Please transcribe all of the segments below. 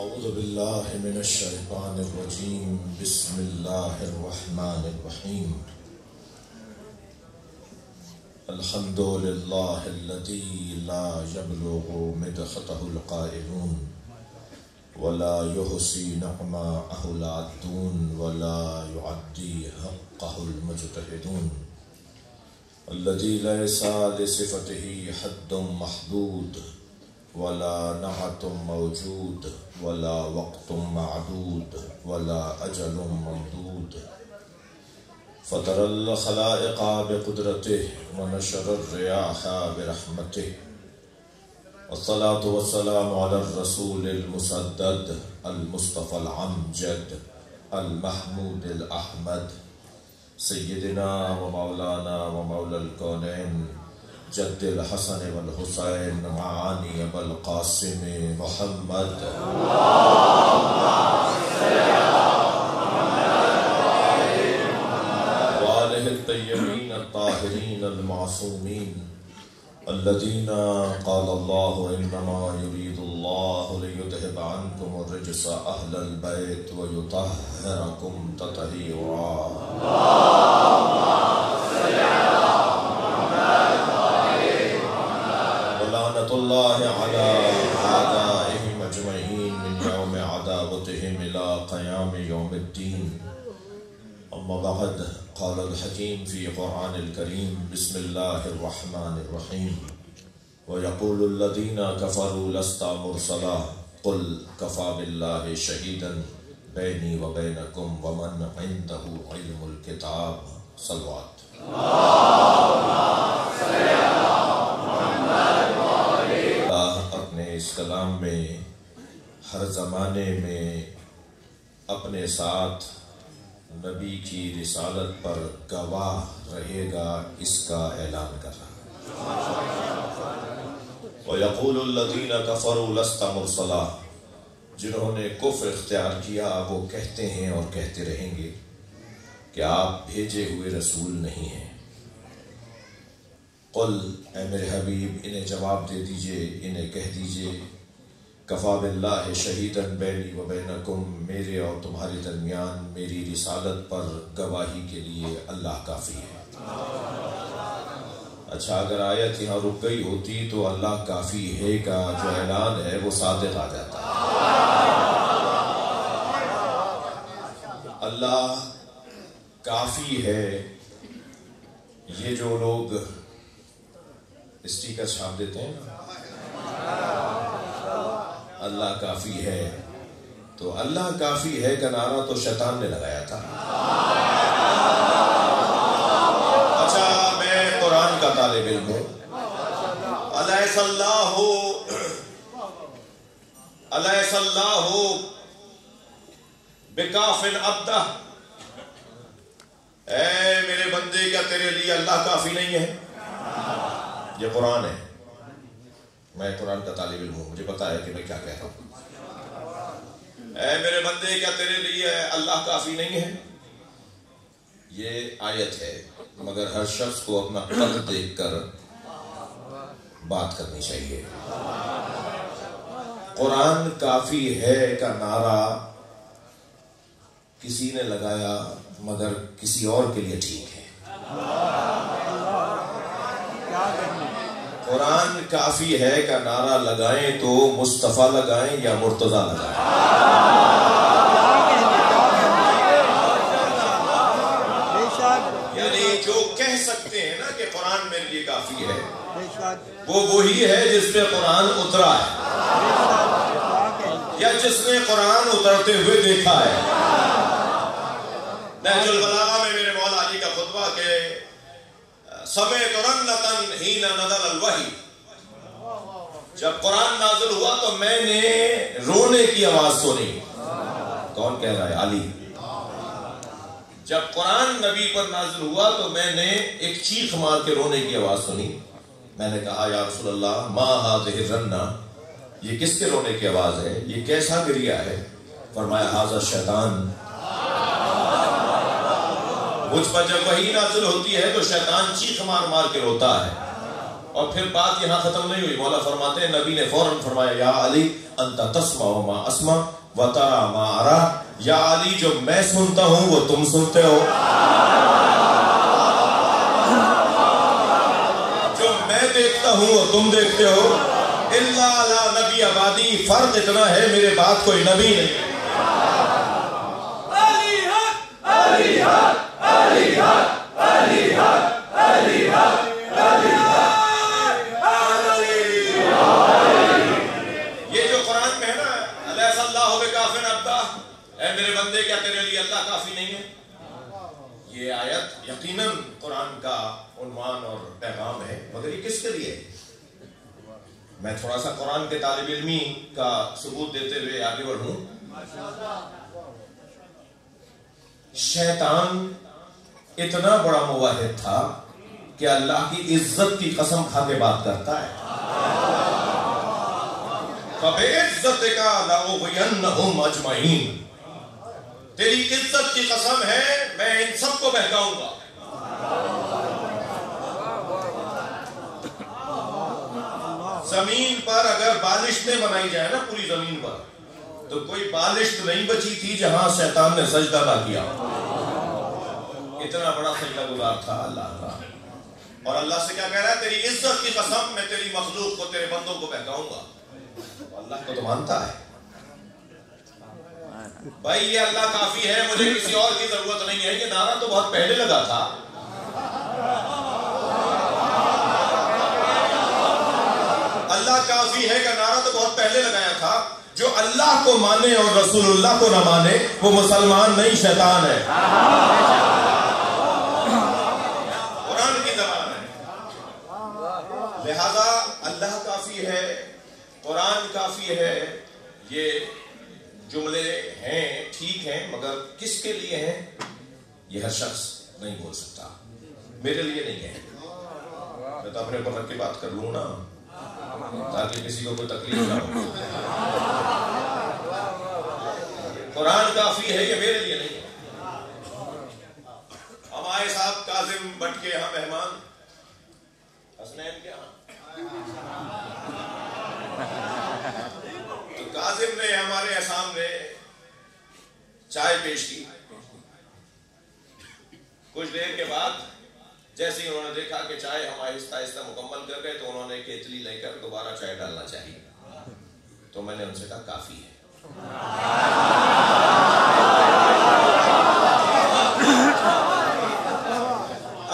أعوذ بالله من الشيطان الرجيم. بسم الله الرحمن الرحيم. الحمد لله الذي لا يبلغ مدحته القائلون ولا يحصي نعماءه العادون ولا يعدي حقه المجتهدون، الذي ليس لصفته حد محدود ولا نعت موجود ولا وقت معدود ولا أجل ممدود، فطر الخلائق بقدرته ونشر الرياح برحمته، والصلاة والسلام على الرسول المسدد المصطفى العمجد المحمود الأحمد سيدنا ومولانا ومولى الكونين جد الحسن والحسين معاني أبا القاسم محمد وآله الطيبين الطاهرين المعصومين الذين قال الله إنما يريد الله ليذهب عنكم الرجس أهل البيت ويطهركم تطهيرا. الله على أعدائهم أجمعين من يوم عداوتهم إلى قيام يوم الدين. أما بعد، قال الحكيم في قرآن الكريم: بسم الله الرحمن الرحيم. ويقول الذين كفروا لست مرسلا قل كفى بالله شهيدا بيني وبينكم ومن عنده علم الكتاب. صلوات. اس کلام میں ہر زمانے میں اپنے ساتھ نبی کی رسالت پر گواہ رہے گا، اس کا اعلان کر رہا ہے۔ وَيَقُولُ الَّذِينَ كَفَرُوا لَسْتَ مُرْسَلًا، جنہوں نے کفر اختیار کیا وہ کہتے ہیں اور کہتے رہیں گے کہ آپ بھیجے ہوئے رسول نہیں ہیں۔ قل، اے میرے حبیب انہیں جواب دے دیجئے، انہیں کہہ دیجئے، کفا باللہ شہیدن بینی و بینکم، میرے اور تمہارے درمیان میری رسالت پر گواہی کے لیے اللہ کافی ہے۔ اچھا، اگر آیت یہاں رک گئی ہوتی تو اللہ کافی ہے کا جو اعلان ہے وہ صادق آ جاتا ہے۔ اللہ کافی ہے، یہ جو لوگ اسٹیکر چھاپ دیتے ہیں اللہ کافی ہے، تو اللہ کافی ہے کا نعرہ تو شیطان نے لگایا تھا۔ اچھا، میں قرآن کا طالب علم ہوں۔ الیس اللہ بکاف عبدہ، اے میرے بندے کیا تیرے لیے اللہ کافی نہیں ہے؟ یہ قرآن ہے، میں قرآن کا طالب علم ہوں، مجھے پتا ہے کہ میں کیا کہہ رہا ہوں۔ اے میرے بندے کیا تیرے لیے اللہ کافی نہیں ہے؟ یہ آیت ہے، مگر ہر شخص کو اپنا قد دیکھ کر بات کرنی چاہیے۔ قرآن کافی ہے کا نعرہ کسی نے لگایا مگر کسی اور کے لیے ٹھیک ہے۔ قرآن کافی ہے کا نعرہ لگائیں تو مصطفیٰ لگائیں یا مرتضیٰ لگائیں؟ یعنی جو کہہ سکتے ہیں نا کہ قرآن میرے لیے کافی ہے، وہ وہی ہے جس پہ قرآن اترا ہے یا جس نے قرآن اترتے ہوئے دیکھا ہے۔ نہج البلاغہ میں میرے مولا علی کا خطبہ کہ سمعت رنتن حین نزل الوحی، جب قرآن نازل ہوا تو میں نے رونے کی آواز سنی۔ کون کہہ رہا ہے؟ علی۔ جب قرآن نبی پر نازل ہوا تو میں نے ایک چیخ مار کے رونے کی آواز سنی۔ میں نے کہا یا رسول اللہ ما ہذہ الرنہ، یہ کس کے رونے کی آواز ہے، یہ کیسا گریہ ہے؟ فرمایا ھذا الشیطان، مجھ پر جب وحی نازل ہوتی ہے تو شیطان چیخ مار مار کے روتا ہے۔ اور پھر بات یہاں ختم نہیں ہوئی، مولا فرماتے ہیں نبی نے فوراً فرمایا یا علی انت تسمع ما اسمع وترى ما ارى، یا علی جو میں سنتا ہوں وہ تم سنتے ہو، جو میں دیکھتا ہوں وہ تم دیکھتے ہو، الا علی نبی آبادی، فرق اتنا ہے میرے بعد کوئی نبی نہیں۔ علی حق علی حق علی حق علی حق علی حق علی حق۔ یہ جو قرآن میں ہے نا، الیس اللہ بکافٍ عبدہ، اے میرے بندے کیا تیرے لیے اللہ کافی نہیں ہے؟ یہ آیت یقیناً قرآن کا عنوان اور پیغام ہے، مگر یہ کس کے لیے؟ میں تھوڑا سا قرآن کے طالب علمی کا ثبوت دیتے ہوئے آگے بڑھوں۔ شیطان اتنا بڑا موحد تھا کہ اللہ کی عزت کی قسم کھا کے بات کرتا ہے، فَبِعِزَّتِكَ لَأُغْوِيَنَّهُمْ أَجْمَعِينَ، تیری عزت کی قسم ہے میں ان سب کو بہکاؤں گا۔ زمین پر اگر بالشتیں بنائی جائے نا پوری زمین پر، تو کوئی بالشت نہیں بچی تھی جہاں شیطان نے سجدہ نہ کیا، اتنا بڑا سجدہ گزار تھا اللہ کا۔ اور اللہ سے کیا کہہ رہا ہے؟ تیری عزت کی قسم میں تیری مخلوق کو، تیرے بندوں کو بہکاؤں گا۔ اللہ کو تو مانتا ہے بھائی یہ اللہ کافی ہے، مجھے کسی اور کی ضرورت نہیں ہے، یہ نعرہ تو بہت پہلے لگا تھا۔ اللہ کافی ہے کا نعرہ تو بہت پہلے لگایا تھا۔ جو اللہ کو مانے اور رسول اللہ کو نہ مانے وہ مسلمان نہیں، شیطان ہے، قرآن کی زبان ہے۔ لہذا اللہ کافی ہے، قرآن کافی ہے، یہ جملے ہیں ٹھیک ہیں، مگر کس کے لیے ہیں یہ ہر شخص نہیں بول سکتا۔ میرے لیے نہیں ہے، میں تو اپنے اوپر رکھ کے بات کر لوں نا تاکہ کسی کو کوئی تکلیف نہ ہو۔ قرآن کافی ہے، یہ میرے لیے نہیں ہے۔ ہمارے ساتھ کاظم بٹ کے یہاں مہمان، حسنین کے یہاں، تو کاظم نے ہمارے سامنے چائے پیش کی۔ کچھ دیر کے بعد جیسے ہی انہوں نے دیکھا کہ چائے ہم آہستہ آہستہ مکمل کر گئے تو انہوں نے کیتلی لے کر دوبارہ چائے ڈالنا چاہیے، تو میں نے ان سے کہا کافی ہے۔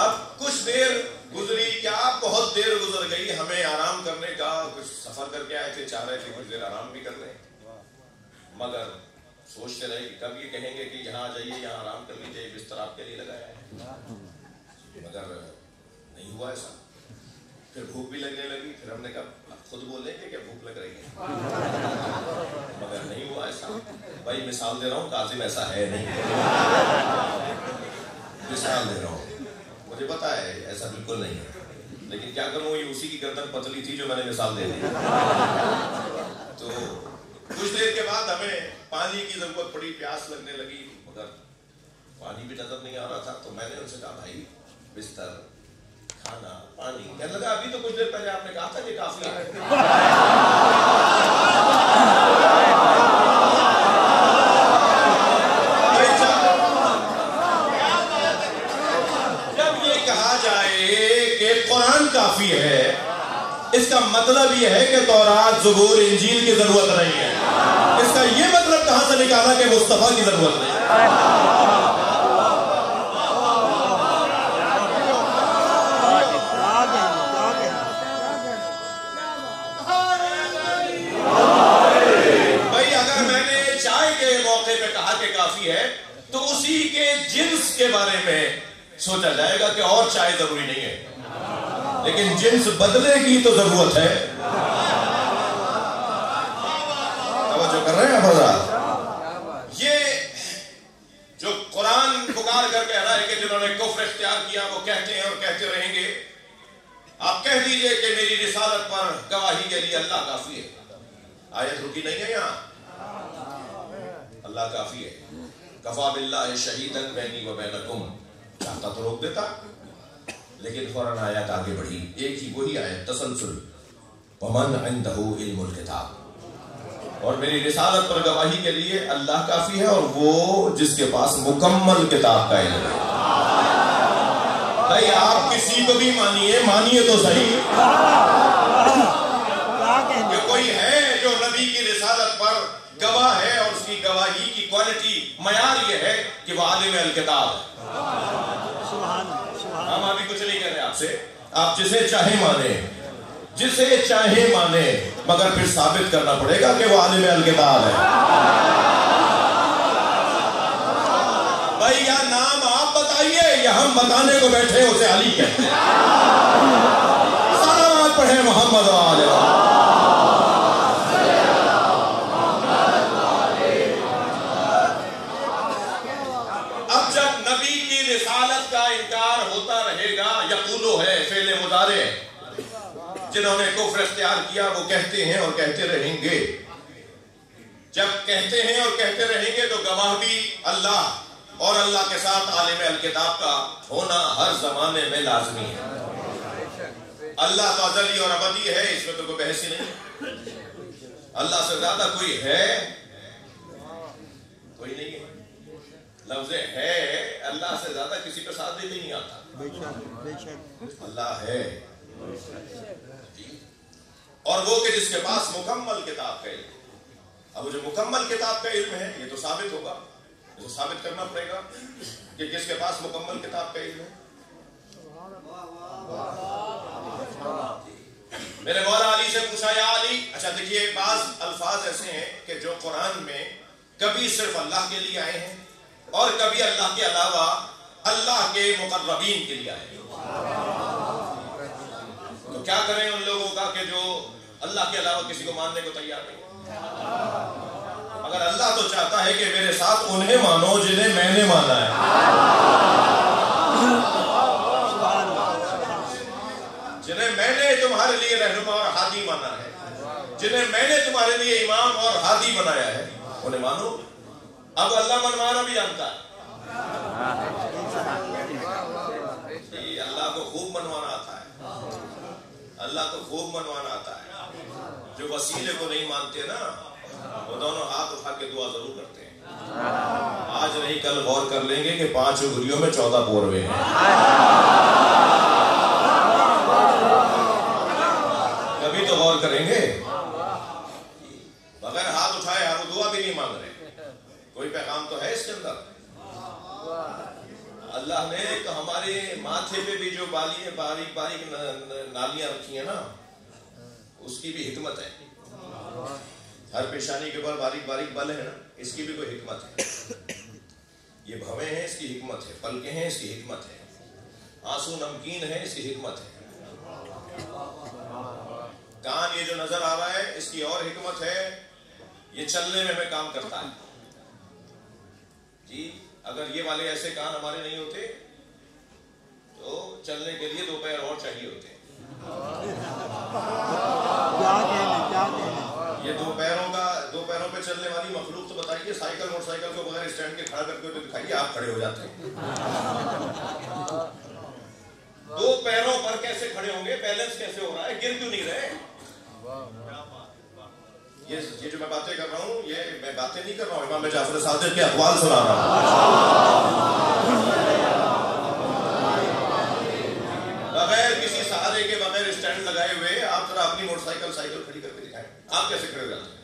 اب کچھ دیر گزری، کیا بہت دیر گزر گئی، ہمیں آرام کرنے کا، کچھ سفر کر کے آئے تھے، چاہ رہے تھے کچھ دیر آرام بھی کر لیں، مگر سوچتے رہے کہ کب یہ کہیں گے کہ یہاں آ جائیے، یہاں آرام کر لیجیے، بستر آپ کے لیے لگایا ہے، مگر نہیں ہوا ایسا۔ پھر بھوک بھی لگنے لگی، پھر ہم نے کہا خود بولیں گے کہ بھوک لگ رہی ہے، مگر نہیں ہوا ایسا۔ بھائی مثال دے رہا ہوں، کاظم ایسا ہے نہیں، مثال دے رہا ہوں، مجھے پتا ہے ایسا بالکل نہیں ہے، لیکن کیا کروں، یہ اسی کی گردن پتلی تھی جو میں نے مثال دے دی۔ تو کچھ دیر کے بعد ہمیں پانی کی ضرورت پڑی، پیاس لگنے لگی، مگر پانی بھی نظر نہیں آ رہا تھا، تو میں نے ان سے کہا بھائی بستر، کھانا، پانی، کہنے لگا ابھی تو کچھ دیر پہلے آپ نے کہا تھا کہ کافی ہے۔ جب یہ کہا جائے کہ قرآن کافی ہے، اس کا مطلب یہ ہے کہ تورات، زبور، انجیل کی ضرورت نہیں ہے۔ اس کا یہ مطلب کہاں سے نکالا کہ مصطفیٰ کی ضرورت نہیں ہے؟ بھائی اگر میں نے چائے کے موقع پہ کہا کہ کافی ہے تو اسی کے جنس کے بارے میں سوچا جائے گا کہ اور چائے ضروری نہیں ہے، لیکن جنس بدلے کی تو ضرورت ہے۔ توجہ کر رہے ہیں حضرات؟ یہ جو قرآن پکار کر کہہ رہا ہے کہ جنہوں نے کفر اختیار کیا وہ کہتے ہیں اور کہتے رہیں گے، آپ کہہ دیجئے کہ میری رسالت پر گواہی کے لیے اللہ کافی ہے۔ آیت رکی نہیں ہے یہاں، اللہ کافی ہے۔ کفا باللہ شہیداً بینی و بینکم، چاہتا تو روک دیتا، لیکن فوراً آیت آگے بڑھی، ایک ہی وہی آیت تسلسل، ومن عنده علم الکتاب، اور میری رسالت پر گواہی کے لیے اللہ کافی ہے اور وہ جس کہ پاس مکمل کتاب کا علم ہے. بھائی آپ کسی کو بھی مانیے تو صحیح کہ کوئی ہے جو نبی کی رسالت پر گواہ ہے اور اس کی گواہی کی کوالٹی معیار یہ ہے کہ وہ عالم الکتاب ہے. ہم ابھی کچھ نہیں کہہ رہے آپ سے, آپ جسے چاہے مانے مگر پھر ثابت کرنا پڑے گا کہ وہ عالم الکتاب ہے. بھائی یا نام آپ بتائیے یا ہم بتانے کو بیٹھے اسے علی کہتے ہیں. صلوات پڑھیں محمد و آلہ. اب جب نبی کی رسالت کا انکار ہوتا رہے گا, یقولو ہے فعل مضارع, جنہوں نے کفر اختیار کیا وہ کہتے ہیں اور کہتے رہیں گے. جب کہتے ہیں اور کہتے رہیں گے تو گواہ بھی اللہ اور اللہ کے ساتھ عالم الکتاب کا ہونا ہر زمانے میں لازمی ہے. اللہ تو ازلی اور ابدی ہے, اس میں تو کوئی بحث ہی نہیں. اللہ سے زیادہ کوئی ہے؟ کوئی نہیں ہے. لفظ ہے اللہ سے زیادہ کسی پہ ساتھ بھی نہیں آتا. اللہ ہے اور وہ کہ جس کے پاس مکمل کتاب کا علم. اب جو مکمل کتاب کا علم ہے یہ تو ثابت ہوگا, یہ تو ثابت کرنا پڑے گا کہ کس کے پاس مکمل کتاب کا علم ہے. میرے مولا علی سے پوچھا یا علی, اچھا دیکھیے بعض الفاظ ایسے ہیں کہ جو قرآن میں کبھی صرف اللہ کے لیے آئے ہیں اور کبھی اللہ کے علاوہ اللہ کے مقربین کے لیے آئے ہیں. تو کیا کریں ان لوگوں کا کہ جو اللہ کے علاوہ کسی کو ماننے کو تیار نہیں. اگر اللہ تو چاہتا ہے کہ میرے ساتھ انہیں مانو جنہیں میں نے مانا ہے, جنہیں میں نے تمہارے لیے رہنما اور ہادی مانا ہے, جنہیں میں نے تمہارے لیے امام اور ہادی بنایا ہے, انہیں مانو. اب اللہ منوانا بھی جانتا ہے, اللہ کو خوب منوانا آتا ہے, اللہ کو خوب منوانا آتا ہے. جو وسیلے کو نہیں مانتے نا وہ دونوں ہاتھ اٹھا کے دعا ضرور کرتے ہیں. آج نہیں کل غور کر لیں گے کہ 5 انگلیوں میں 14 پوروے ہیں. کبھی تو غور کریں گے. بغیر ہاتھ اٹھائے ہم دعا بھی نہیں مانگ رہے. کوئی پیغام تو ہے اس کے اندر. اللہ نے ہمارے ماتھے پہ بھی جو باریک باریک نالیاں رکھی ہیں نا, اس کی بھی حکمت ہے. ہر پیشانی کے اوپر باریک باریک بل ہے نا, اس کی بھی کوئی حکمت ہے. یہ بھویں ہیں, اس کی حکمت ہے. پلکیں ہیں, اس کی حکمت ہے. آنسو نمکین ہے, اس کی حکمت ہے. کان یہ جو نظر آ رہا ہے اس کی اور حکمت ہے. یہ چلنے میں ہمیں کام کرتا ہے جی. اگر یہ والے ایسے کان ہمارے نہیں ہوتے تو چلنے کے لیے 2 پیر اور چاہیے ہوتے. یہ 2 پیروں پہ چلنے والی مخلوق تو بتائیے, سائیکل موٹر سائیکل کو بغیر اسٹینڈ کے کھڑا کر کے دکھائیے, آپ کھڑے ہو جاتے ہیں. 2 پیروں پر کیسے کھڑے ہوں گے, بیلنس کیسے ہو رہا ہے, گر کیوں نہیں رہے. یہ جو میں باتیں کر رہا ہوں یہ میں باتیں نہیں کر رہا ہوں, امام جعفر صادق کے اقوال سنا رہا ہوں. بغیر کسی سہارے کے, بغیر اسٹینڈ لگائے ہوئے آپ ذرا اپنی موٹر سائیکل کھڑی کر کے دکھائیں, آپ کیسے کھڑے ہو جاتے ہیں.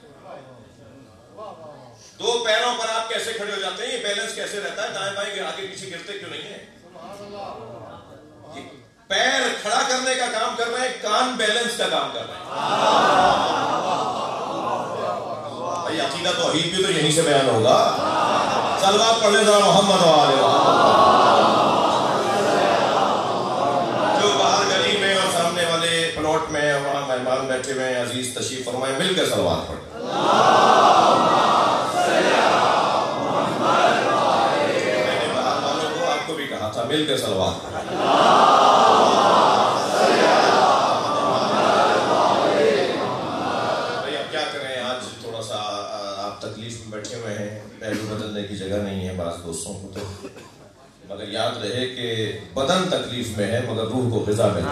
2 پیروں پر آپ کیسے کھڑے ہو جاتے ہیں, یہ بیلنس کیسے رہتا ہے, دائیں بائیں آگے پیچھے گرتے کیوں نہیں ہیں. پیر کھڑا کرنے کا کام کر رہے ہیں, کان بیلنس کا کام کر رہے ہیں. بھائی عقیدہ توحید بھی تو یہیں سے بیان ہوگا. صلوات پڑھ لیں ذرا محمد و آلہ. جو باہر گلی میں اور سامنے والے پلاٹ میں وہاں مہمان بیٹھے ہوئے ہیں, عزیز تشریف فرمائیں, مل کے صلوات پڑھ. میں نے باہر والوں کو آپ کو بھی کہا تھا مل کے صلوات پڑھ. بیٹھے ہوئے ہیں, پہلو بدلنے کی جگہ نہیں ہے بعض دوستوں کو تو, مگر یاد رہے کہ بدن تکلیف میں ہے مگر روح کو غذا ملتی ہے.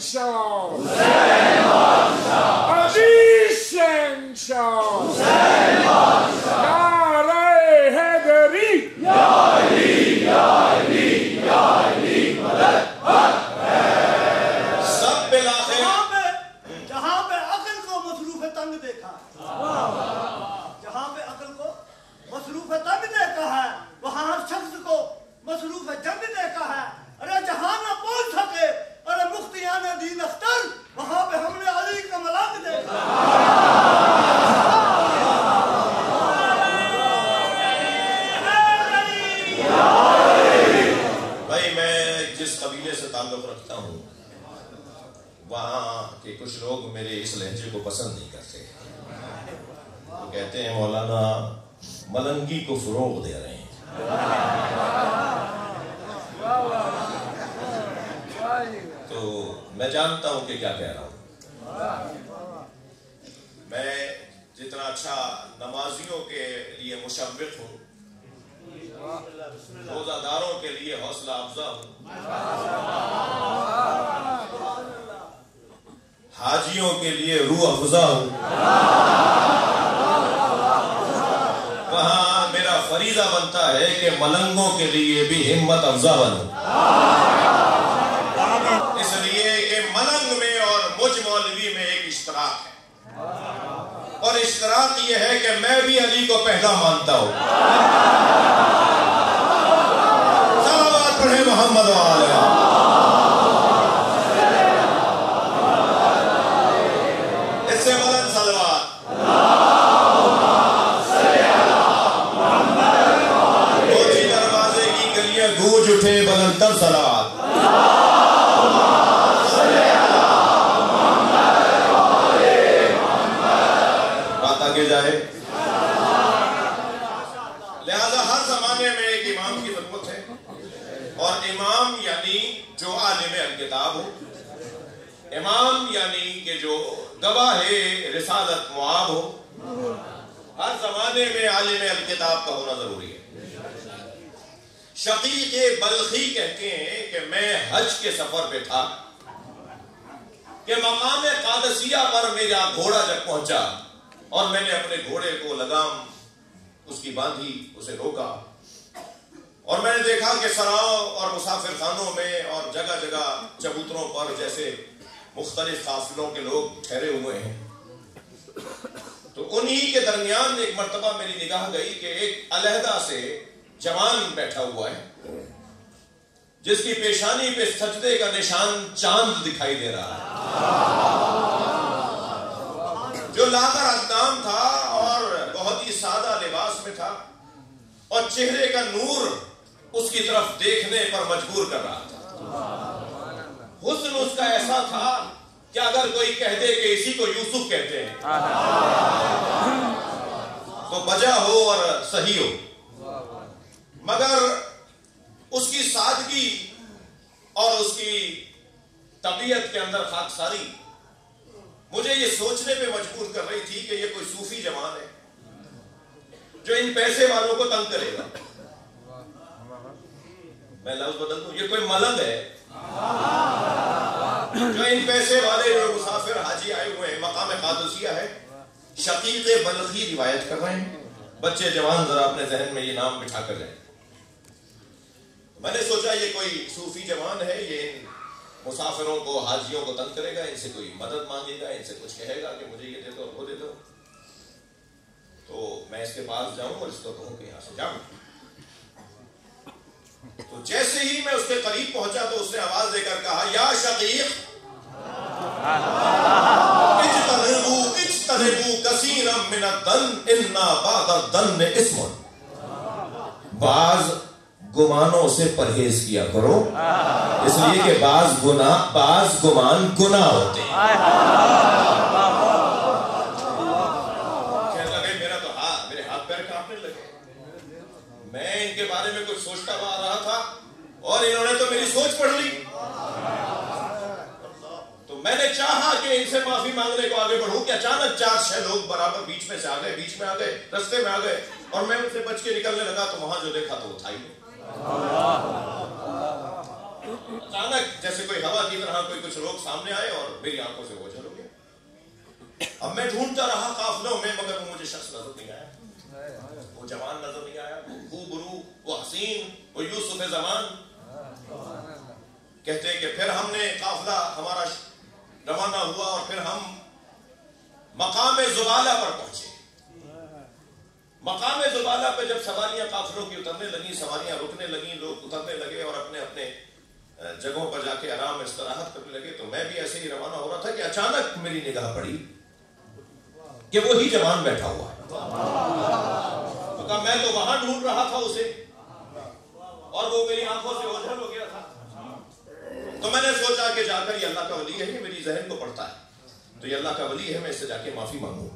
شاه علی شاه نعره حیدری یا علی یا علی یا علی مدد سب بالآخر جہاں پہ عقل کو مصروف تنگ دیکھا ہے، جہاں پہ عقل کو مصروف تنگ دیکھا ہے وہاں ہر شخص کو مصروف جنگ دیکھا ہے. ارے جہاں نہ پہنچ سکے ارے مفتیان دین اختر وہاں پہ ہم نے علی کا ملنگ دیکھا. بھائی میں جس قبیلے سے تعلق رکھتا ہوں وہاں کے کچھ لوگ میرے اس لہجے کو پسند نہیں کرتے. وہ کہتے ہیں مولانا ملنگی کو فروغ دے رہے ہیں. تو میں جانتا ہوں کہ کیا کہہ رہا ہوں. میں جتنا اچھا نمازیوں کے لیے مشوق ہوں، روزہ داروں کے لیے حوصلہ افزا ہوں، حاجیوں کے لیے روح افزا ہوں، وہاں میرا فریضہ بنتا ہے کہ ملنگوں کے لیے بھی ہمت افزا بنوں. اس لیے کہ ملنگ میں اور مجھ مولوی میں ایک اشتراک ہے، اور اشتراک یہ ہے کہ میں بھی علی کو پہلا مانتا ہوں. صلوات پڑھیں محمد وآلہ. اس سے بلند صلوات. کوچی دروازے کی گلیاں گونج اٹھے بلندر صلوات. جائے. لہذا ہر زمانے میں ایک امام کی ضرورت ہے، اور امام یعنی جو عالم الکتاب ہو، امام یعنی کہ جو گواہ رسالت معاب ہو. ہر زمانے میں عالم الکتاب کا ہونا ضروری ہے. شقیق بلخی کہتے ہیں کہ میں حج کے سفر پہ تھا کہ مقام قادسیہ پر میرا گھوڑا جب پہنچا اور میں نے اپنے گھوڑے کو لگام اس کی باندھی، اسے روکا، اور میں نے دیکھا کہ سراؤں اور مسافر خانوں میں اور جگہ جگہ چبوتروں پر جیسے مختلف قافلوں کے لوگ ٹھہرے ہوئے ہیں. تو انہی کے درمیان ایک مرتبہ میری نگاہ گئی کہ ایک علیحدہ سے جوان بیٹھا ہوا ہے جس کی پیشانی پہ سجدے کا نشان چاند دکھائی دے رہا ہے، جو لاغر اندام تھا اور بہت ہی سادہ لباس میں تھا، اور چہرے کا نور اس کی طرف دیکھنے پر مجبور کر رہا تھا. حسن اس کا ایسا تھا کہ اگر کوئی کہہ دے کہ اسی کو یوسف کہتے ہیں تو بجا ہو اور صحیح ہو، مگر اس کی سادگی اور اس کی طبیعت کے اندر خاکساری مجھے یہ سوچنے پہ مجبور کر رہی تھی کہ یہ کوئی صوفی جوان ہے جو ان پیسے والوں کو تنگ کرے گا. میں لفظ بدل دوں، یہ کوئی ملنگ ہے جو ان پیسے والے جو مسافر حاجی آئے ہوئے ہیں. مقام قادسیہ ہے. شقیق بلخی روایت کر رہے ہیں. بچے جوان ذرا اپنے ذہن میں یہ نام بٹھا کر جائیں. میں نے سوچا یہ کوئی صوفی جوان ہے، یہ مسافروں کو حاجیوں کو تنگ کرے گا، ان سے کوئی مدد مانگے گا، ان سے کچھ کہے گا کہ مجھے یہ دے دو وہ دے دو. تو میں اس کے پاس جاؤں اور اس کو کہوں کہ یہاں سے جاؤں. تو جیسے ہی میں اس کے قریب پہنچا تو اس نے آواز دے کر کہا یا شقیق اجتنبوا کثیرا من الظن ان بعض الظن اسم. بعض گمانوں سے پرہیز کیا کرو، اس لیے کہ بعض گمان گناہ ہوتے ہیں. کہنے لگے میرا تو میرے ہاتھ پیر کانپنے لگے. میں ان کے بارے میں کچھ سوچتا آ رہا تھا اور انہوں نے تو میری سوچ پڑھ لی. تو میں نے چاہا کہ ان سے معافی مانگنے کو آگے بڑھوں کہ اچانک 4-6 لوگ برابر بیچ میں سے آ گئے، رستے میں آ گئے، اور میں ان سے بچ کے نکلنے لگا تو وہاں جو دیکھا تو وہ تھا ہی نہیں. اچانک جیسے کوئی ہوا کی طرح کوئی کچھ لوگ سامنے آئے اور میری آنکھوں سے اوجھل ہو گیا. اب میں ڈھونڈتا رہا قافلوں میں مگر وہ مجھے شخص نظر نہیں آیا, وہ جوان نظر نہیں آیا, وہ خوبرو, وہ حسین, وہ یوسف زمان. کہتے ہیں کہ پھر ہم نے قافلہ ہمارا روانہ ہوا اور پھر ہم مقام زبالہ پر پہنچے. مقام زبالہ پہ جب سواریاں قافلوں کی اترنے لگیں, سواریاں رکنے لگیں, لوگ اترنے لگے اور اپنے اپنے جگہوں پر جا کے آرام استراحت کرنے لگے, تو میں بھی ایسے ہی روانہ ہو رہا تھا کہ اچانک میری نگاہ پڑی کہ وہی جوان بیٹھا ہوا ہے. تو کہا میں تو وہاں ڈھونڈ رہا تھا اسے اور وہ میری آنکھوں سے اوجھل ہو گیا تھا. تو میں نے سوچا کہ جا کر یہ اللہ کا ولی ہے, یہ میری ذہن کو پڑھتا ہے, تو یہ اللہ کا ولی ہے, میں اس سے جا کے معافی مانگوں.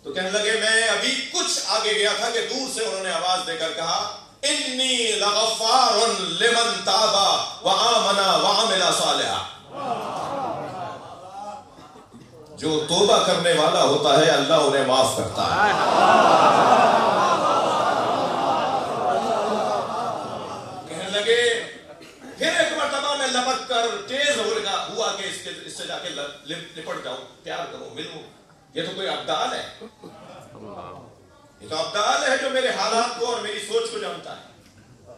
تو کہنے لگے میں ابھی کچھ آگے گیا تھا کہ دور سے انہوں نے آواز دے کر کہا انی لغفار لمن تاب وآمن وعمل صالحا. جو توبہ کرنے والا ہوتا ہے اللہ انہیں معاف کرتا ہے. کہنے لگے پھر ایک مرتبہ میں لپک کر تیز ہوا کہ اس سے جا کے لپٹ جاؤں, پیار کروں, ملوں. یہ تو کوئی ابدال ہے, یہ تو ابدال ہے جو میرے حالات کو اور میری سوچ کو جانتا ہے.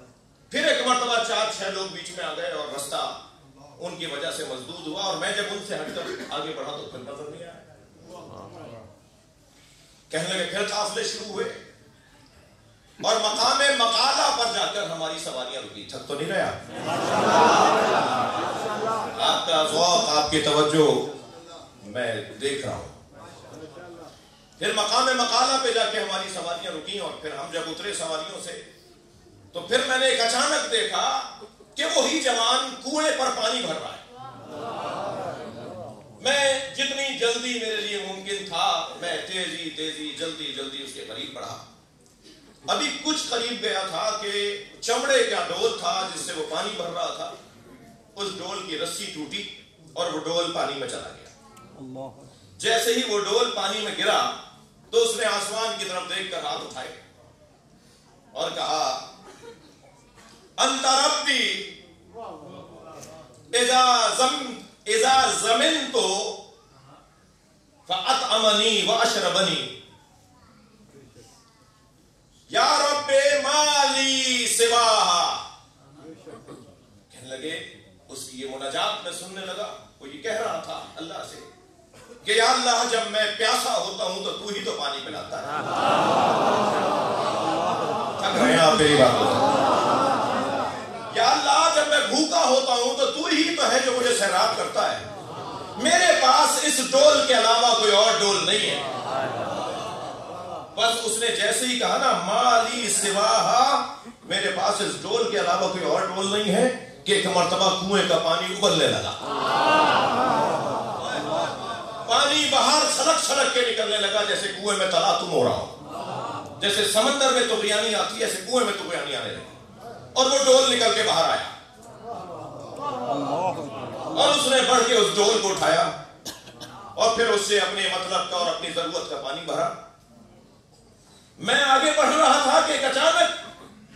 پھر ایک مرتبہ 4-6 لوگ بیچ میں آ گئے اور رستہ ان کی وجہ سے مسدود ہوا, اور میں جب ان سے ہٹ کر آگے بڑھا تو پھر نظر نہیں آیا. کہنے لگے پھر قافلے شروع ہوئے اور مقام مقالہ پر جا کر ہماری سواریاں رکی. تھک تو نہیں رہا آپ کا ذوق, آپ کی توجہ میں دیکھ رہا ہوں. پھر مقام مقالہ پہ جا کے ہماری سواریاں رکیں اور پھر ہم جب اترے سواریوں سے تو پھر میں نے ایک اچانک دیکھا کہ وہی جوان کنویں پر پانی بھر رہا ہے. میں جتنی جلدی میرے لیے ممکن تھا میں تیزی جلدی اس کے قریب بڑھا. ابھی کچھ قریب گیا تھا کہ چمڑے کا ڈول تھا جس سے وہ پانی بھر رہا تھا, اس ڈول کی رسی ٹوٹی اور وہ ڈول پانی میں چلا گیا. جیسے ہی وہ ڈول پانی میں گرا تو اس نے آسمان کی طرف دیکھ کر ہاتھ اٹھائے اور کہا انت ربی اذا زمنت فاطعمنی واشربنی یا رب ما لی سواہا. کہنے لگے اس کی یہ مناجات میں سننے لگا, وہ یہ کہہ رہا تھا اللہ سے کہ یا اللہ جب میں پیاسا ہوتا ہوں تو تو ہی تو پانی پلاتا ہے. تھک رہے ہیں آپ میری بات کو. یا اللہ جب میں بھوکا ہوتا ہوں تو تو ہی تو ہے جو مجھے سیراب کرتا ہے. میرے پاس اس ڈول کے علاوہ کوئی اور ڈول نہیں ہے. بس اس نے جیسے ہی کہا نا مالی سواہا, میرے پاس اس ڈول کے علاوہ کوئی اور ڈول نہیں ہے, کہ ایک مرتبہ کنویں کا پانی ابلنے لگا. پانی باہر چھلک کے نکلنے لگا جیسے کنویں میں تلاطم ہو رہا ہو, جیسے سمندر میں طغیانی آتی ہے ایسے کنویں میں طغیانی آنے لگی, اور وہ ڈول نکل کے باہر آیا اور اس نے بڑھ کے اس ڈول کو اٹھایا اور پھر اس سے اپنے مطلب کا اور اپنی ضرورت کا پانی بھرا. میں آگے بڑھ رہا تھا کہ ایک اچانک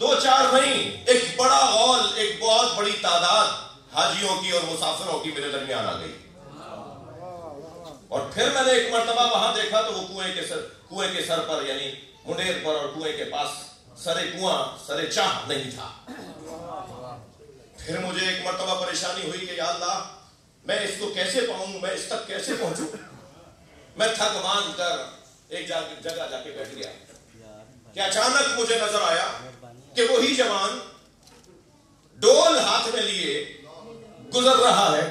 2-4 نہیں, ایک بڑا غول, ایک بہت بڑی تعداد حاجیوں کی اور مسافروں کی میرے درمیان آ گئی. اور پھر میں نے ایک مرتبہ وہاں دیکھا تو وہ کنویں کے سر پر یعنی منڈیر پر اور کنویں کے پاس سر چاہ نہیں تھا. پھر مجھے ایک مرتبہ پریشانی ہوئی کہ یا اللہ میں اس کو کیسے پاؤں, میں اس تک کیسے پہنچوں. میں تھک مان کر ایک جگہ جا کے بیٹھ گیا کہ اچانک مجھے نظر آیا کہ وہی جوان ڈول ہاتھ میں لیے گزر رہا ہے.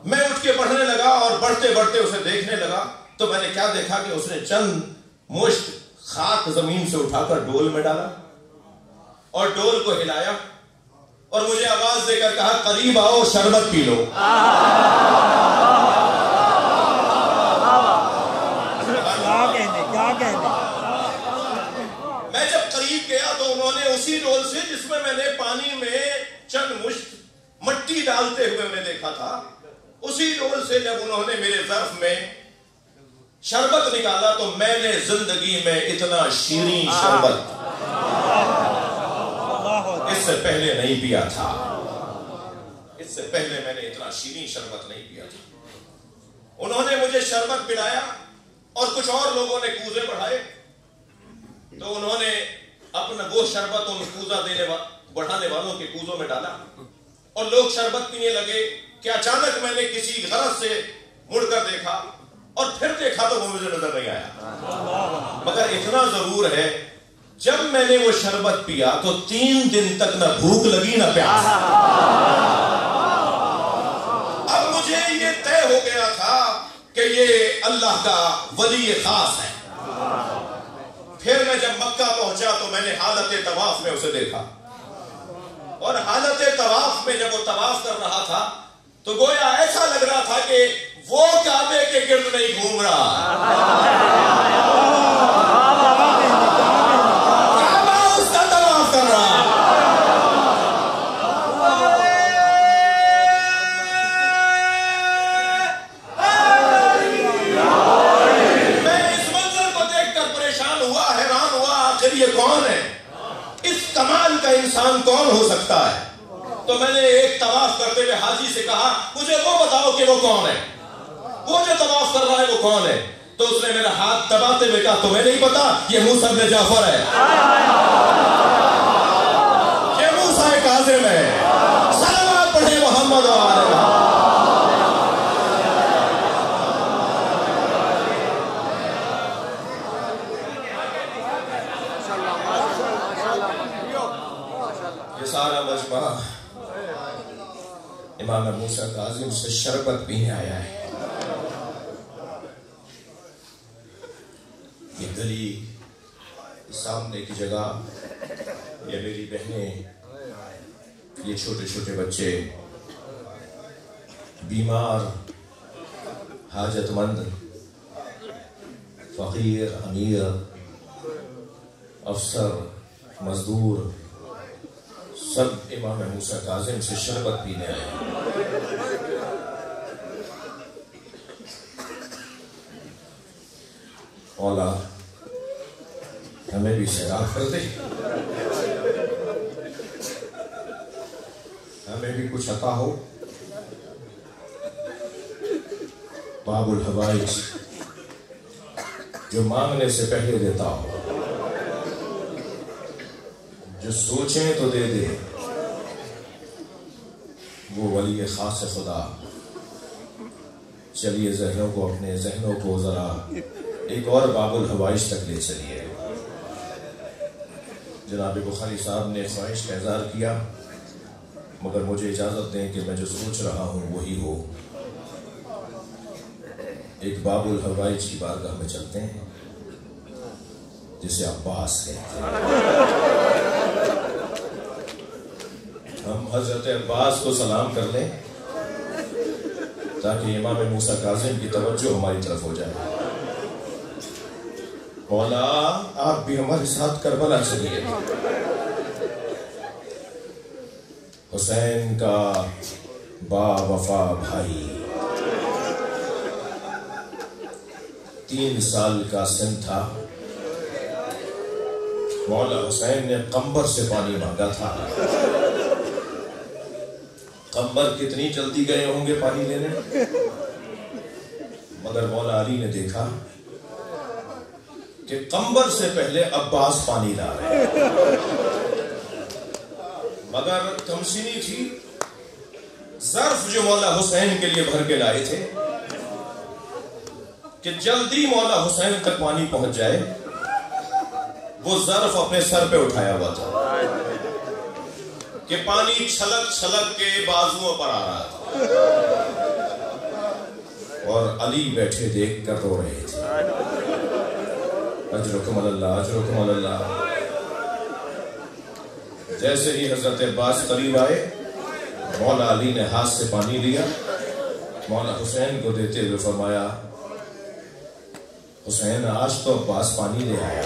میں اٹھ کے بڑھنے لگا اور بڑھتے بڑھتے اسے دیکھنے لگا تو میں نے کیا دیکھا کہ اس نے چند مشت خاک زمین سے اٹھا کر ڈول میں ڈالا اور ڈول کو ہلایا اور مجھے آواز دے کر کہا قریب آؤ شربت پی لو. میں جب قریب گیا تو انہوں نے اسی ڈول سے جس میں نے پانی میں چند مشت مٹی ڈالتے ہوئے انہیں دیکھا تھا, اسی ڈول سے جب انہوں نے میرے ظرف میں شربت نکالا تو میں نے زندگی میں اتنا شیریں شربت اس سے پہلے نہیں پیا تھا. اس سے پہلے میں نے اتنا شیریں شربت نہیں پیا تھا. انہوں نے مجھے شربت پلایا اور کچھ اور لوگوں نے کوزے بڑھائے تو انہوں نے اپنا وہ شربت ان کوزہ بڑھانے والوں کے کوزوں میں ڈالا اور لوگ شربت پینے لگے کہ اچانک میں نے کسی غرض سے مڑ کر دیکھا اور پھر دیکھا تو وہ مجھے نظر نہیں آیا. مگر اتنا ضرور ہے جب میں نے وہ شربت پیا تو 3 دن تک نہ بھوک لگی نہ پیاس. اب مجھے یہ طے ہو گیا تھا کہ یہ اللہ کا ولی خاص ہے. پھر میں جب مکہ پہنچا تو میں نے حالت طواف میں اسے دیکھا اور حالت طواف میں جب وہ طواف کر رہا تھا تو گویا ایسا لگ رہا تھا کہ وہ کعبے کے گرد نہیں گھوم رہا، کعبہ اس کا طواف کر رہا. میں اس منظر کو دیکھ کر پریشان ہوا، حیران ہوا، آخر یہ کون ہے؟ اس کمال کا انسان کون ہو سکتا ہے؟ تو میں نے ایک طواف کرتے ہوئے حاجی سے کہا مجھے وہ بتاؤ کہ وہ کون ہے، وہ جو طواف کر رہا ہے وہ کون ہے؟ تو اس نے میرا ہاتھ دباتے ہوئے کہا تمہیں نہیں پتا یہ موسیٰ بن جعفر ہے، یہ موسیٰ کاظم ہے. صلوات پڑھے محمد و آل محمد. یہ سارا مجمع امام موسیٰ کاظم سے شربت پینے آیا ہے. یہ گلی، سامنے کی جگہ، یہ میری بہنیں، یہ چھوٹے چھوٹے بچے، بیمار، حاجت مند، فقیر، امیر، افسر، مزدور، سب امام موسیٰ کاظم سے شربت پینے آئے. مولا ہمیں بھی سیراب کر دے، ہمیں بھی کچھ عطا ہو. باب الحوائج جو مانگنے سے پہلے دیتا ہو، جو سوچیں تو دے دے، وہ ولی خاص خدا. چلیے ذہنوں کو، اپنے ذہنوں کو ذرا ایک اور باب الحوائج تک لے چلیے. جناب بخاری صاحب نے خواہش کا اظہار کیا، مگر مجھے اجازت دیں کہ میں جو سوچ رہا ہوں وہی ہو. ایک باب الحوائج کی بارگاہ میں چلتے ہیں جسے عباس کہتے ہیں. ہم حضرت عباس کو سلام کر لیں تاکہ امام موسیٰ کاظم کی توجہ ہماری طرف ہو جائے. مولا آپ بھی ہمارے ساتھ کربلا چلیے. حسین کا با وفا بھائی 3 سال کا سن تھا. مولا حسین نے قمبر سے پانی مانگا تھا. قمبر کتنی جلدی گئے ہوں گے پانی لینے، مگر مولا علی نے دیکھا کہ قمبر سے پہلے عباس پانی لا رہے ہیں. مگر کمسینی تھی، ظرف جو مولا حسین کے لیے بھر کے لائے تھے کہ جلدی مولا حسین تک پانی پہنچ جائے، وہ ظرف اپنے سر پہ اٹھایا ہوا تھا کہ پانی چھلک چھلک کے بازوؤں پر آ رہا تھا اور علی بیٹھے دیکھ کر رو رہے تھے. اجرکم اللہ، اجرکم اللہ. جیسے ہی حضرت عباس قریب آئے، مولا علی نے ہاتھ سے پانی لیا، مولا حسین کو دیتے ہوئے فرمایا حسین آج تو عباس پانی لے آیا.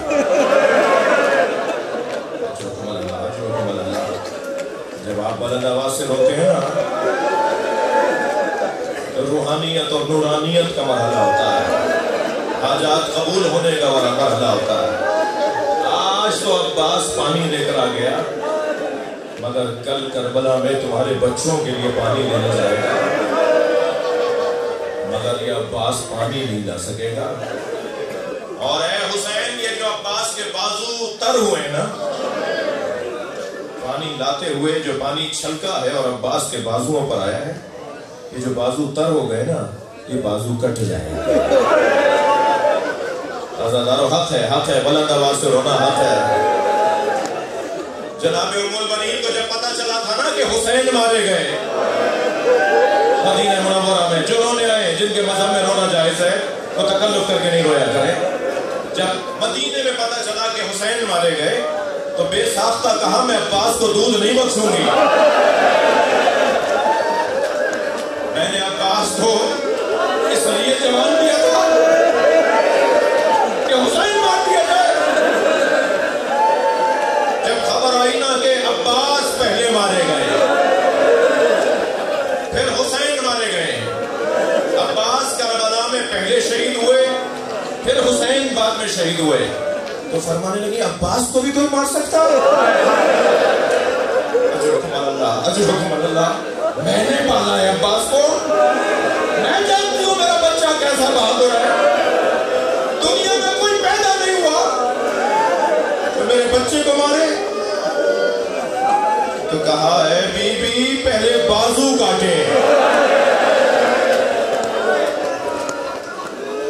اجرکم اللہ، اجرکم اللہ. جب آپ بلند آواز سے روتے ہیں نا تو روحانیت اور نورانیت کا مرحلہ ہوتا ہے، حاجات قبول ہونے کا مرحلہ ہوتا ہے. آج تو عباس پانی لے کر آ گیا، مگر کل کربلا میں تمہارے بچوں کے لیے پانی لینے جائے گا، مگر یہ عباس پانی نہیں لا سکے گا۔ اور اے حسین، یہ جو عباس کے بازو تر ہوئے نا، پانی لاتے ہوئے جو پانی چھلکا ہے اور عباس کے بازوؤں پر آیا ہے، یہ جو بازو تر ہو گئے نا، یہ بازو کٹ جائے گا۔ عزادارو حق ہے، بلند آواز سے رونا حق ہے۔ جناب ام البنین کو جب پتا چلا تھا نا کہ حسین مارے گئے، مدینہ منورہ میں جو رونے آئے، جن کے مذہب میں رونا جائز ہے، وہ تکلف کر کے نہیں رویا کریں۔ جب مدینے میں پتا چلا کہ حسین مارے گئے تو بے ساختہ کہا میں عباس کو دودھ نہیں بخشوں گی، میں نے عباس کو اس لیے جوان دیا تھا کہ حسین مار دیا جائے۔ جب خبر آئی نا کہ عباس پہلے مارے گئے، پھر حسین مارے گئے، عباس کربلا میں پہلے شہید ہوئے، پھر حسین بعد میں شہید ہوئے، تو فرمانے لگی عباس کو بھی کوئی مار سکتا ہے؟ اجرکم اللہ، میں نے پالا ہے عباس کو، میں جانتی ہوں میرا بچہ کیسا بہادر ہے، دنیا میں کوئی پیدا نہیں ہوا تو میرے بچے کو مارے۔ تو کہا ہے بی بی پہلے بازو کاٹے،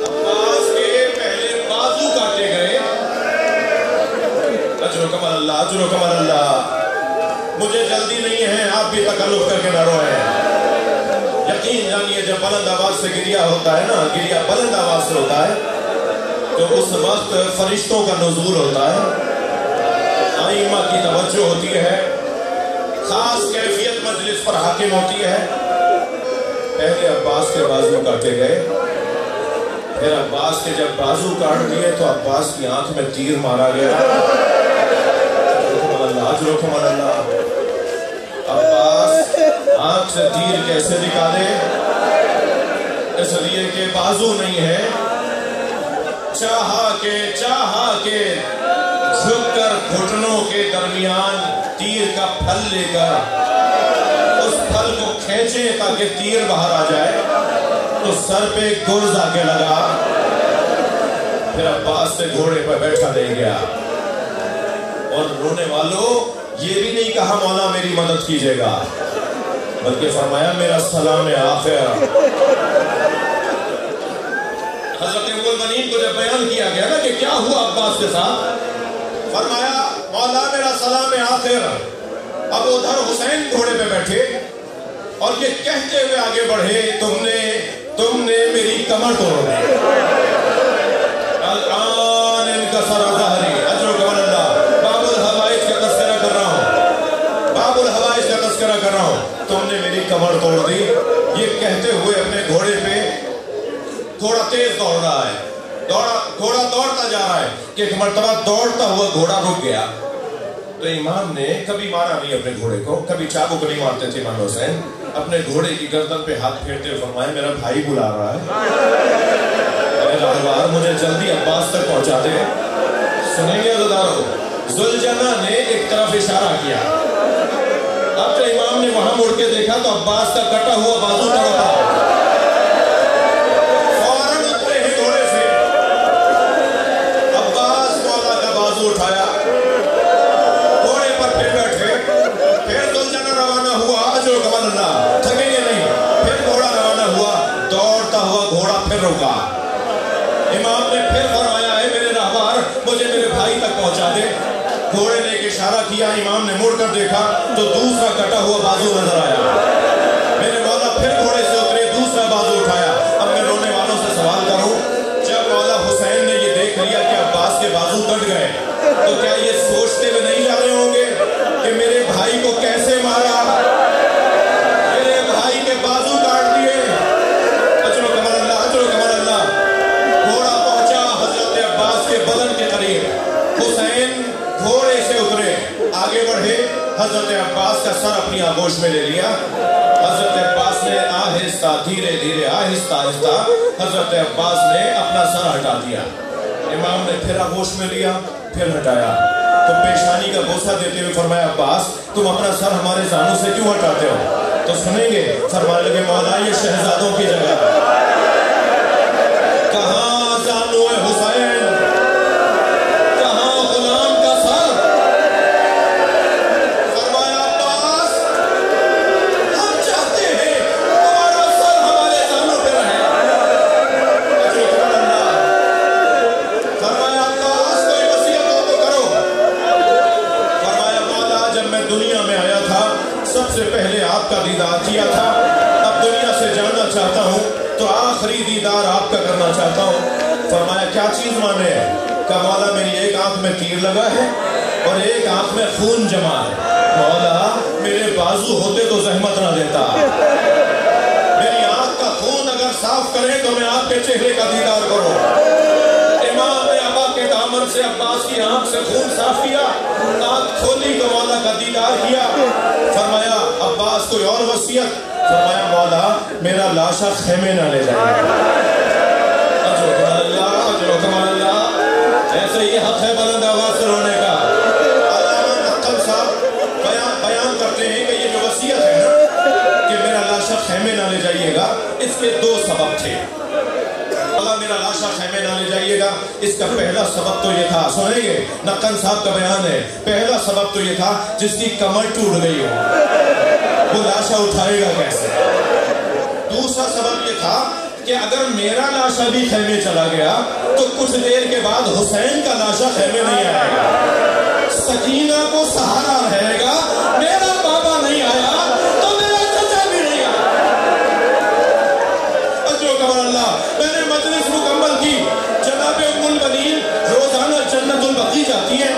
عباس کے پہلے بازو کاٹے گئے۔ اجرکم اللہ، مجھے جلدی نہیں ہے، آپ بھی تکلف کر کے نہ روئیں۔ یقین جانیے جب بلند آواز سے گریہ ہوتا ہے نا، گریہ بلند آواز سے ہوتا ہے تو اس وقت فرشتوں کا نزول ہوتا ہے، آئمہ کی توجہ ہوتی ہے، خاص کیفیت مجلس پر حاکم ہوتی ہے۔ پہلے عباس کے بازو کاٹے گئے، پھر عباس کے جب بازو کاٹ دیے تو عباس کی آنکھ میں تیر مارا گیا۔ اجرکم اللہ، عباس آنکھ سے تیر کیسے نکالے؟ اس لیے کہ بازو نہیں ہے، چاہا کے جھک کر گھٹنوں کے درمیان تیر کا پھل لے کر اس پھل کو کھینچے تاکہ تیر باہر آ جائے، تو سر پہ گرز آ کے لگا، پھر عباس سے گھوڑے پر بیٹھا لے گیا۔ اور رونے والوں یہ بھی نہیں کہا مولا میری مدد کیجئے گا، بلکہ فرمایا میرا سلام آخر۔ حضرت ام البنین کو جب بیان کیا گیا نا کہ کیا ہوا عباس کے ساتھ، فرمایا مولا میرا سلام آخر۔ اب ادھر حسین گھوڑے پہ بیٹھے اور یہ کہتے ہوئے آگے بڑھے تم نے میری کمر توڑ دی، الآن انکسر ظہری۔ اجرکم اللہ، باب الحوائج کا تذکرہ کر رہا ہوں، تم نے میری کمر توڑ دی۔ یہ کہتے ہوئے اپنے گھوڑے پہ، گھوڑا تیز دوڑ رہا ہے، گھوڑا دوڑتا جا رہا ہے کہ ایک مرتبہ دوڑتا ہوا گھوڑا رک گیا۔ تو امام نے کبھی مارا نہیں اپنے گھوڑے کو، کبھی چابک نہیں مارتے تھے امام حسین، اپنے گھوڑے کی گردن پہ ہاتھ پھیرتے ہوئے فرمایا میرا بھائی بلا رہا ہے، اے راہبار مجھے جلدی عباس تک پہنچا دے۔ سنیں گے عزادارو، ذوالجناح نے ایک طرف اشارہ کیا، اب جب امام نے وہاں مڑ کے دیکھا تو عباس کا کٹا ہوا بازو تڑپا، فوراً اترے ہی گھوڑے سے، عباس مولا کا بازو اٹھایا، گھوڑے پر پھر بیٹھے، پھر ذوالجناح روانہ ہوا۔ اجرکم اللہ، تھکیں گے نہیں، پھر گھوڑا روانہ ہوا، دوڑتا ہوا گھوڑا پھر رکا۔ امام نے پھر فرمایا ہے میرے راہبار مجھے میرے بھائی تک پہنچا دے۔ گھوڑے نے ایک اشارہ کیا، امام نے مڑ کر دیکھا تو دوسرا کٹا ہوا بازو نظر آیا۔ میرے مولا پھر گھوڑے سے اترے، دوسرا بازو اٹھایا۔ اب میں رونے والوں سے سوال کروں، جب مولا حسین نے یہ دیکھ لیا کہ عباس کے بازو کٹ گئے تو کیا یہ سوچتے ہوئے نہیں جا رہے ہوں گے کہ میرے بھائی کو کیسے مارا، میرے بھائی کے بازو کاٹ دیے؟ اجرکم اللہ، گھوڑا پہنچا حضرت عباس کے بدن کے قریب، حسین گھوڑے سے اترے، آگے بڑھے، حضرت عباس کا سر اپنی آغوش میں لے لیا۔ حضرت عباس نے آہستہ دھیرے دھیرے آہستہ حضرت عباس نے اپنا سر ہٹا دیا۔ امام نے پھر آغوش میں لیا، پھر ہٹایا، تو پیشانی کا بوسہ دیتے ہوئے فرمایا عباس تم اپنا سر ہمارے زانوں سے کیوں ہٹاتے ہو؟ تو سنیں گے فرمانے لگے مولا یہ شہزادوں کی جگہ ہے. کہاں زانو حسین، کہاں غلام کا سر؟ فرمایا عباس ہم چاہتے ہیں تمہارا سر ہمارے زانوں پہ رہے. فرمایا عباس کوئی وصیت ہو تو کرو. فرمایا مولا جب میں دنیا میں آیا تھا سب سے پہلے آپ کا دیدار کیا تھا، اب دنیا سے جانا چاہتا ہوں تو آخری دیدار آپ کا کرنا چاہتا ہوں. فرمایا کیا چیز مانے؟ کہ مولا میری ایک آنکھ میں تیر لگا ہے اور ایک آنکھ میں خون جمع ہے. مولا میرے بازو ہوتے تو زحمت نہ دیتا، میری آنکھ کا خون اگر صاف کریں تو میں آپ کے چہرے کا دیدار کروں. امام نے ابا کے دامن سے عباس کی آنکھ سے خون صاف کیا، آنکھ کھولی تو مولا کا دیدار کیا. فرمایا عباس کوئی اور وصیت؟ فرمایا مولا میرا لاشا خیمے نہ لے جائے. اجر کمال اللہ، اجر کمال اللہ. ایسے یہ حق ہے بلند آواز سے رونے کا. علامہ نقل صاحب بیان کرتے ہیں کہ یہ جو وصیت ہے نا کہ میرا لاشا خیمے نہ لے جائیے گا، اس کے دو سبب تھے. اللہ میرا لاشا خیمے نہ لے جائیے گا، اس کا پہلا سبب تو یہ تھا، سنیں گے نقل صاحب کا بیان ہے، پہلا سبب تو یہ تھا جس کی کمر ٹوٹ گئی ہو وہ لاشا اٹھائے گا کیسے. دوسرا سبب یہ تھا کہ اگر میرا لاشا بھی خیمے چلا گیا تو کچھ دیر کے بعد حسین کا لاشا خیمے نہیں آئے گا، سکینہ کو سہارا رہے گا. میرا بابا نہیں آیا تو میرا چچا بھی نہیں آیا. اجر کمال اللہ. میں نے مجلس مکمل کی. جناب ام البنین روزانہ جنت البقیع جاتی ہیں،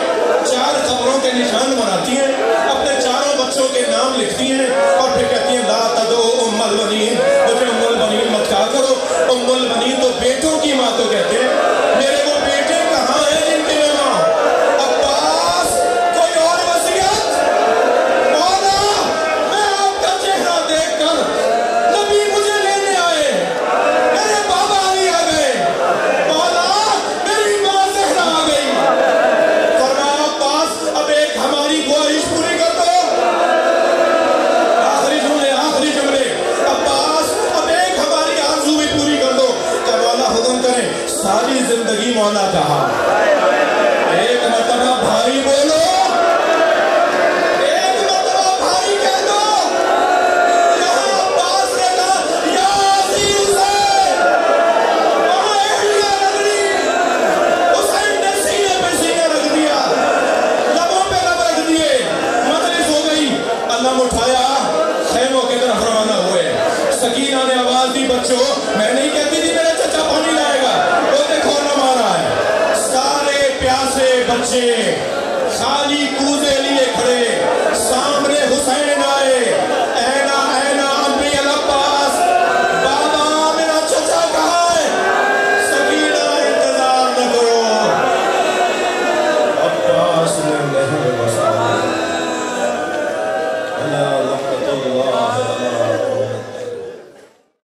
4 قبروں کے نشان بناتی ہیں، اپنے چاروں بچوں کے نام لکھتی ہیں اور پھر کہتی ہیں لا تدعو ام البنین، مجھے ام البنین مت کہا کرو. ام البنین تو بیٹوں کی ماں تو کہتے ہیں. میرے وہ بیٹے کہاں ہیں جن کی میں ماں؟ عباس کوئی اور وصیت؟ مولا میں آپ کا چہرہ دیکھ کر نبی مجھے لینے آئے، میرے بابا علی آ گئے، مولا میری ماں زہرا آ گئی. فرمایا عباس اب ایک ہماری خواہش پوری کر دو. آخری جملے عباس اب ایک ہماری آرزو بھی پوری کر دو. کہ مولا حکم کریں. ساری زندگی مولا کہا. ایک مرتبہ بھائی بولو، ایک مرتبہ بھائی کہہ دو. یہاں عباس نے کہا یا عزیز حسین، وہاں اہلیہ رکھ دی. حسین نے سینے پہ سینہ رکھ دیا، لبوں پہ لب رکھ دیے. مجلس ہو گئی، علم اٹھایا، خیموں کی طرف روانہ ہوئے. سکینہ نے آواز دی بچوں میں نہیں کہتی تھی میرا چچا پانی لائے گا، وہ دیکھو نہ مارا ہے. سارے پیاسے بچے